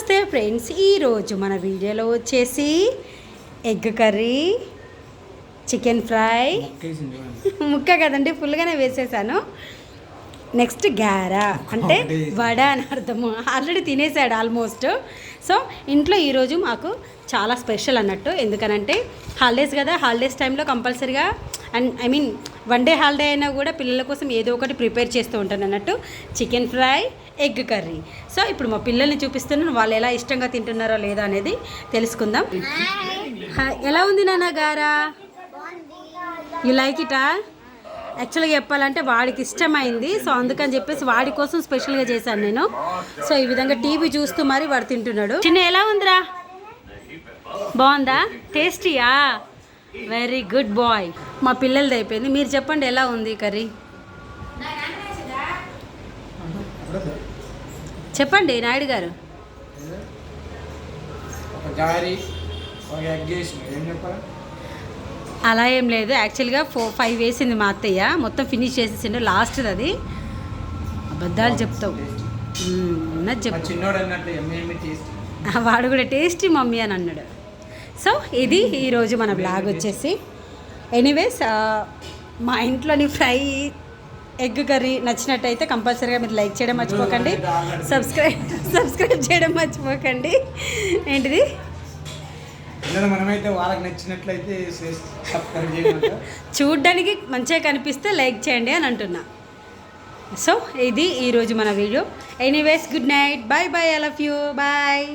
నమస్తే ఫ్రెండ్స్, ఈరోజు మన వీడియోలో వచ్చేసి ఎగ్ కర్రీ, చికెన్ ఫ్రై, ముక్క కదండి ఫుల్గానే వేసేసాను. నెక్స్ట్ గారా అంటే వడ అని అర్థము, ఆల్రెడీ తినేసాడు ఆల్మోస్ట్. సో ఇంట్లో ఈరోజు మాకు చాలా స్పెషల్ అన్నట్టు, ఎందుకనంటే హాలిడేస్ కదా, హాలిడేస్ టైంలో కంపల్సరీగా and I mean one day holiday అయినా కూడా పిల్లల కోసం ఏదో ఒకటి ప్రిపేర్ చేస్తూ ఉంటాను అన్నట్టు. Chicken fry, egg curry. So ఇప్పుడు మా పిల్లల్ని చూపిస్తున్నాను, వాళ్ళు ఎలా ఇష్టంగా తింటున్నారో లేదా అనేది తెలుసుకుందాం. ఎలా ఉంది నాన్న గారా? యు లైక్ ఇటా? యాక్చువల్గా చెప్పాలంటే వాడికి ఇష్టమైంది, సో అందుకని చెప్పేసి వాడి కోసం స్పెషల్గా చేశాను నేను. సో ఈ విధంగా టీవీ చూస్తూ మరి వాడు తింటున్నాడు. చిన్న ఎలా ఉందిరా? బాగుందా? టేస్టీయా? Very good boy. మా పిల్లలది అయిపోయింది. మీరు చెప్పండి ఎలా ఉంది కర్రీ? చెప్పండి నాయుడు గారు. అలా ఏం లేదు, యాక్చువల్గా 4-5 వేసింది మా అత్తయ్య, మొత్తం ఫినిష్ చేసేసిండు. లాస్ట్ది అది. అబద్ధాలు చెప్తావు, ఉన్నది చెప్పు. వాడు కూడా టేస్టీ మమ్మీ అని అన్నాడు. సో ఇది ఈరోజు మన బ్లాగ్ వచ్చేసి. ఎనీవేస్, మా ఇంట్లోని ఫ్రై, ఎగ్ కర్రీ నచ్చినట్టయితే కంపల్సరీగా మీరు లైక్ చేయడం మర్చిపోకండి, సబ్స్క్రైబ్ చేయడం మర్చిపోకండి. ఏంటిది? మనమైతే వాళ్ళకి నచ్చినట్లయితే చూడ్డానికి మంచిగా కనిపిస్తే లైక్ చేయండి అని అంటున్నా. సో ఇది ఈరోజు మన వీడియో. Anyways, good night, bye bye, I love you, bye.